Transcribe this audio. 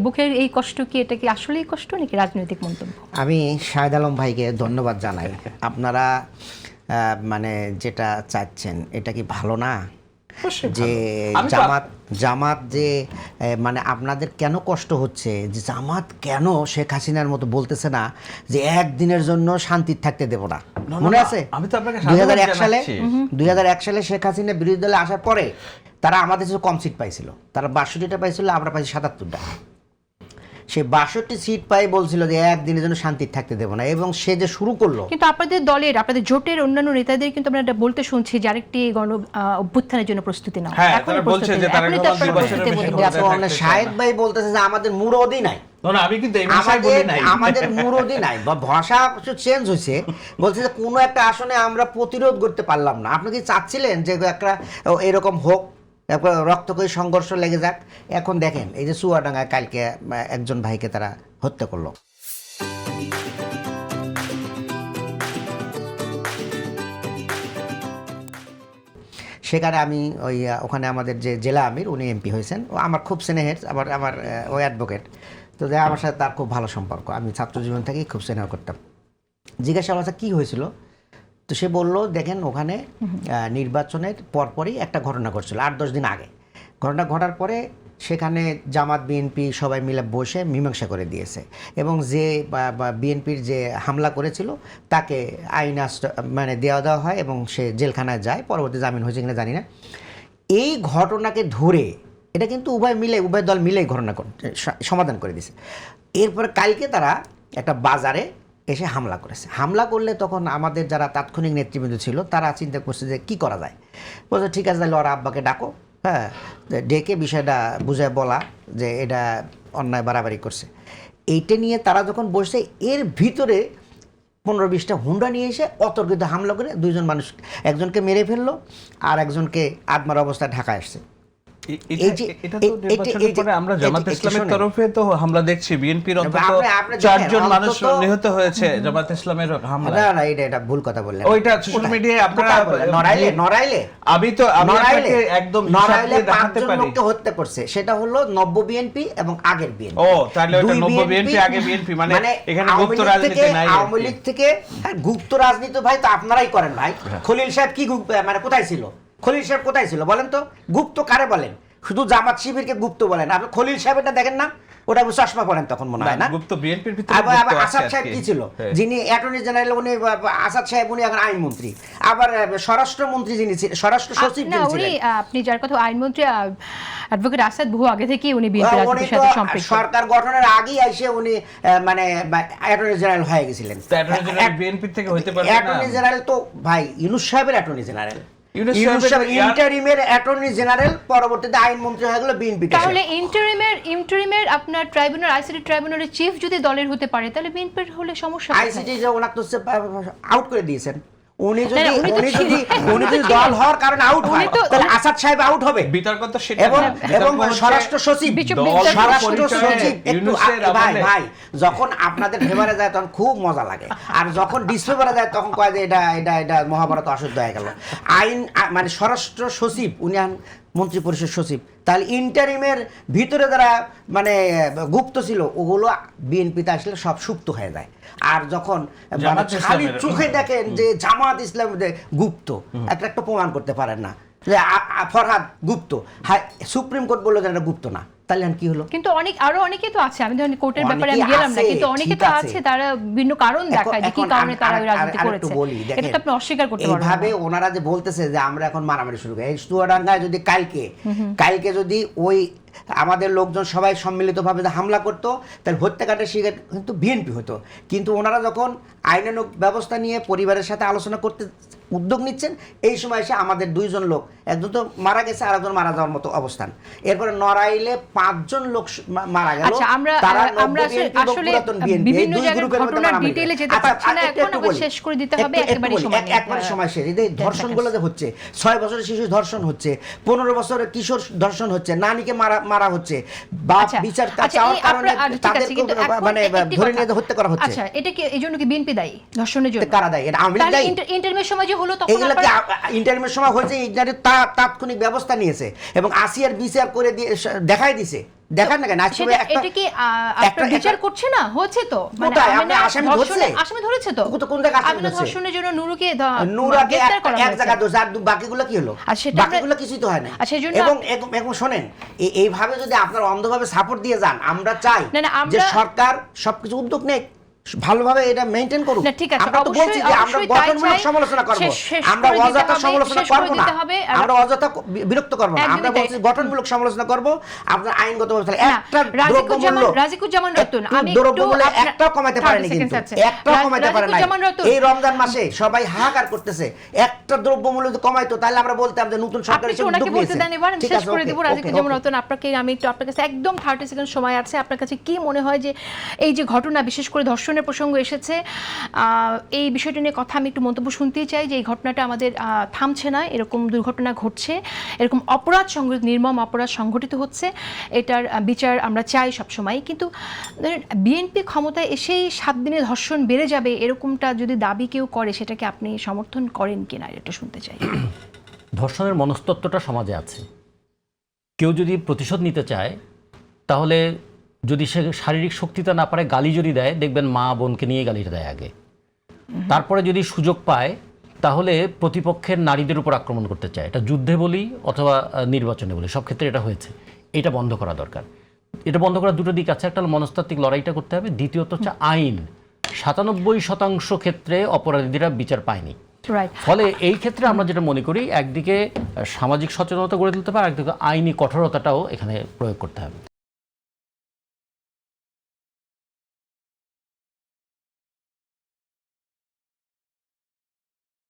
বুকের এই কষ্ট কি এটা কি আসলেই কষ্ট নাকি রাজনৈতিক মন্তব্য? আমি শাহেদ আলম ভাইকে ধন্যবাদ জানাই। আপনারা মানে যেটা চাচ্ছেন এটা কি ভালো না? যে জামাত যে মানে আপনাদের কেন কষ্ট হচ্ছে যে জামাত কেন শেখ হাসিনার মতো বলতেছে না যে একদিনের জন্য শান্তি থাকতে দেব না? মনে আছে 2001 সালে শেখ হাসিনা বিরোধী দলে আসার পরে তারা আমাদের চেয়ে কম সিট পাইছিল, তারা 62টা পাইছিল, আমরা পাইছি 77টা। সে 62 সিট পাই বলছিল যে একদিনের জন্য শান্তি থাকতে দেব না, এবং সে যে শুরু করলো। কিন্তু আপনাদের দলের আপনাদের জোটের অন্যান্য নেতাদের কিন্তু আমরা এটা বলতে শুনছি যে আরেকটি গণ অভ্যুত্থানের জন্য প্রস্তুতি নাও। এখন বলছে যে তারা শাহেদ ভাই বলতেছে যে আমাদের মুরোদই নাই। আমি কিন্তু এই বিষয়ে বলি নাই, আমাদের মুরোদই নাই, বা ভাষা চেঞ্জ হয়েছে। বলছে যে কোনো একটা আসনে আমরা প্রতিরোধ করতে পারলাম না। আপনি কি চাচ্ছিলেন যে একটা এরকম হোক, রক্তকয়ী সংঘর্ষ লেগে যাক? এখন দেখেন এই যে চুয়াডাঙ্গায় কালকে একজন ভাইকে তারা হত্যা করলো। সেখানে আমি ওখানে আমাদের যে জেলা আমির উনি এমপি হয়েছেন, ও আমার খুব স্নেহের, আবার আমার ওই অ্যাডভোকেট, তো আমার সাথে তার খুব ভালো সম্পর্ক। আমি ছাত্র জীবন থেকেই খুব স্নেহ করতাম। জিজ্ঞাসা করা কি হয়েছিল, তো সে বলল দেখেন ওখানে নির্বাচনের পরপরই একটা ঘটনা ঘটছিল 8-10 দিন আগে। ঘটনা ঘটার পরে সেখানে জামাত বিএনপি সবাই মিলে বসে মীমাংসা করে দিয়েছে, এবং যে বিএনপির যে হামলা করেছিল তাকে আইন মানে দেওয়া হয় এবং সে জেলখানায় যায়, পরবর্তী জামিন হয়েছে কিনা জানি না। এই ঘটনাকে ধরে এটা কিন্তু উভয় দল মিলেই ঘটনা সমাধান করে দিয়েছে। এরপরে কালকে তারা একটা বাজারে এসে হামলা করেছে। হামলা করলে তখন আমাদের যারা তাৎক্ষণিক নেতৃবৃন্দ ছিল তারা চিন্তা করছে যে কি করা যায়। বলছে ঠিক আছে তাহলে ওরা আব্বাকে ডাকো, হ্যাঁ, ডেকে বিষয়টা বুঝায় বলা যে এটা অন্যায় বাড়াবাড়ি করছে। এইটা নিয়ে তারা যখন বসে, এর ভিতরে 15-20টা হুন্ডা নিয়ে এসে অতর্কিত হামলা করে 2জন মানুষ, একজনকে মেরে ফেললো আর একজনকে আত্মার অবস্থায় ঢাকায় আসছে। আমরা জামাত ইসলামের তরফে তো হামলা দেখছি, বিএনপির অন্তত 4 জন মানুষ নিহত হয়েছে জামাত ইসলামের হামলায়। না এটা ভুল কথা বললেন, ওইটা সোশ্যাল মিডিয়ায় আপনারা নড়াইলে আমি আপনাকে একদম নড়াইলে 5 জন লোককে হত্যা করছে, সেটা হলো নব্য বিএনপি এবং আগের বিএনপি। ও তাহলে ওটা নব্য বিএনপি আগে বিএনপি, মানে এখানে গুপ্ত রাজনীতি নাই। আওয়ামী লীগ থেকে গুপ্ত রাজনীতি ভাই তো আপনারাই করেন ভাই। খলিল সাহেব কি মানে কোথায় ছিল? খলিল সাহেব কোথায় ছিল বলেন তো? গুপ্ত কারে বলেন? শুধু জামাত শিবিরকে গুপ্ত বলেন। আপনি খলিল সাহেবটা দেখেন না, ওটা চশমা পড়েন তখন মনে হয় না? গুপ্ত বিএনপির ভিতরে আসাদ সাহেব কি ছিল, যিনি অ্যাটর্নি জেনারেল, উনি আসাদ সাহেব উনি এখন আইনমন্ত্রী। আবার স্বরাষ্ট্রমন্ত্রী যিনি ছিলেন, স্বরাষ্ট্র সচিব যিনি ছিলেন, আপনি যার কথা আইনমন্ত্রী অ্যাডভোকেট আসাদ বহু আগে থেকেই উনি বিএনপি রাজনীতির সাথে সম্পৃক্ত। সরকার গঠনের আগেই এসে উনি মানে অ্যাটর্নি জেনারেল হয়ে গেছিলেন। অ্যাটর্নি জেনারেল বিএনপি থেকে হতে পারে না? অ্যাটর্নি জেনারেল তো ভাই ইউনূস সাহেবের অ্যাটর্নি জেনারেল, ইন্টারিমের অ্যাটর্নি জেনারেল, পরবর্তীতে আইনমন্ত্রী হয়ে গেল বিএনপি। তাহলে ইন্টারিমের আপনার ট্রাইব্যুনাল, আইসিটি ট্রাইব্যুনালের চিফ যদি দলের হতে পারে তাহলে বিএনপির হলে সমস্যা কোথায়? আইসিটি যে ওনাকে তো আউট করে দিয়েছেন। উনি যদি দল হওয়ার কারণে আউট হয় তাহলে আসাদ সাহেব আউট হবে। বিতর্ক তো সেটা, এবং স্বরাষ্ট্র সচিব ভাই যখন আপনাদের ফেভারে যায় তখন খুব মজা লাগে, আর যখন ডিসফেভারে যায় তখন কয় যে এটা মহাভারত অশুদ্ধ হয়ে গেল। আইন মানে স্বরাষ্ট্র সচিব উনি মন্ত্রী পরিষদ সচিব, তাহলে ইন্টারিমের ভিতরে যারা মানে গুপ্ত ছিল ওগুলো বিএনপিতে আসলে সব সুপ্ত হয়ে যায়। আর যখন খালি চোখে দেখেন যে জামাত ইসলাম গুপ্ত, একটা প্রমাণ করতে পারেন না যে ফরহাদ গুপ্ত, সুপ্রিম কোর্ট বললো যে এটা গুপ্ত না, তাহলে কি হলো? কিন্তু আরো অনেকে তো আছে, আমি ধরেন কোর্টের ব্যাপারে আমি গেলাম না, কিন্তু অনেকে তো আছে তারা ভিন্ন কারণ দেখায় যে কি কারণে তারা রাজনীতি করেছে, এটা তো আপনি অস্বীকার করতে পারবেন না। এইভাবে ওনারা যে বলতেছে যে আমরা এখন মারামারি শুরু করি, এই চুয়াডাঙ্গায় যদি কালকে যদি ওই আমাদের লোকজন সবাই সম্মিলিতভাবে হামলা করতো তাহলে হত্যাকাণ্ডের শিকার কিন্তু বিএনপি হতো। কিন্তু ওনারা যখন আইনানুগ ব্যবস্থা নিয়ে পরিবারের সাথে আলোচনা করতে উদ্যোগ নিচ্ছেন, এই সময় এসে আমাদের 2 জন লোক, একজন তো মারা গেছে আর একজন মারা যাওয়ার মতো অবস্থান। এরপরে নড়াইলে 5 জন লোক মারা গেল। তারা আসলে বিভিন্ন জায়গায় ঘটনার ডিটেইলে যেতে পারছি না, এখন আমরা শেষ করে দিতে হবে একবারে সময় শেষ। এই ধর্ষণগুলো যে হচ্ছে, 6 বছরের শিশু ধর্ষণ হচ্ছে, 15 বছরের কিশোর ধর্ষণ হচ্ছে, নানিকে মারা হচ্ছে, বাপ বিচার চাওয়ার কারণে তাদেরকে মানে ধরে নিয়ে হত্যা করা হচ্ছে। আচ্ছা, এটা কি এইজন্য কি বিএনপি দায়ী ধর্ষণের জন্য? কারা দায়ী? এটা আওয়ামী লীগ দায়ী? ইন্টারভিউর সময় যে হলো তখন এগুলো কি ইন্টারভিউর সময় হয়েছে, ইন্টারভিউ তাৎক্ষণিক ব্যবস্থা নিয়েছে এবং আসিয়ার বিচার করে দিয়ে দেখাই দিছে। দেখান না কেন এটা কি আপনারা বিচার করছে না? হচ্ছে তো, মানে আসামি ধরছে, আসামি ধরেছে তো, কোন জায়গায় আসামি ধরছে? ধর্ষণের জন্য নুরুকে এক জায়গা দোষ, আর বাকিগুলো কি হলো? বাকিগুলো কিছুই তো হয় না। এবং শোনেন, এইভাবে যদি আপনারা অন্ধভাবে সাপোর্ট দিয়ে যান, আমরা চাই যে সরকার সবকিছু উদ্যোগ নেয়, ভালোভাবে এটা মেইনটেইন করুক। আমরা তো বলছি যে আমরা গঠনমূলক সমালোচনা করব, আমরা অযথা সমালোচনা করব না, আমরা অযথা বিরক্ত করব না, আমরা বলছি গঠনমূলক সমালোচনা করব। আপনার আইনগতভাবে একটা রাজিকুজ্জামান রতন, আমি দ্রব্যমূল্য একটাও কমাতে পারেনি, কিন্তু একটাও কমাতে পারে না। এই রমজান মাসে সবাই হাহাকার করতেছে, একটা দ্রব্যমূল্য যদি কমাইতো তাহলে আমরা বলতাম যে নতুন সরকার এসে উদ্যোগ নিয়েছে। ঠিক আছে, শেষ করে দেব। রাজিকুজ্জামান রতন, আমি একটু আপনার কাছে একদম 30 সেকেন্ড সময় আছে। আপনার কাছে কি মনে হয় যে এই যে ঘটনা, বিশেষ করে ধর্ষণ প্রসঙ্গ এসেছে, এই বিষয়টা নিয়ে কথা আমি একটু মন্তব্য শুনতেই চাই যে এই ঘটনাটা আমাদের থামছে না, এরকম দুর্ঘটনা ঘটছে, এরকম অপরাধ নির্মম অপরাধ সংঘটিত হচ্ছে, এটার বিচার আমরা চাই সবসময়। কিন্তু বিএনপি ক্ষমতায় এসেই 7 দিনে ধর্ষণ বেড়ে যাবে এরকমটা যদি দাবি কেউ করে, সেটাকে আপনি সমর্থন করেন কিনা এটা শুনতে চাই। ধর্ষণের মনস্তত্ত্বটা সমাজে আছে। কেউ যদি প্রতিশোধ নিতে চায়, তাহলে যদি সে শারীরিক শক্তিটা না পারে, গালি যদি দেয়, দেখবেন মা বোনকে নিয়ে গালিটা দেয় আগে। তারপরে যদি সুযোগ পায়, তাহলে প্রতিপক্ষের নারীদের উপর আক্রমণ করতে চায়। এটা যুদ্ধে বলি অথবা নির্বাচনে বলি, সব ক্ষেত্রে এটা হয়েছে। এটা বন্ধ করা দরকার। এটা বন্ধ করার দুটো দিক আছে, একটা হলো মনস্তাত্ত্বিক লড়াইটা করতে হবে, দ্বিতীয়ত হচ্ছে আইন। 97% ক্ষেত্রে অপরাধীরা বিচার পায়নি। ফলে এই ক্ষেত্রে আমরা যেটা মনে করি, একদিকে সামাজিক সচেতনতা গড়ে তুলতে হবে, আর একদিকে আইনি কঠোরতাটাও এখানে প্রয়োগ করতে হবে।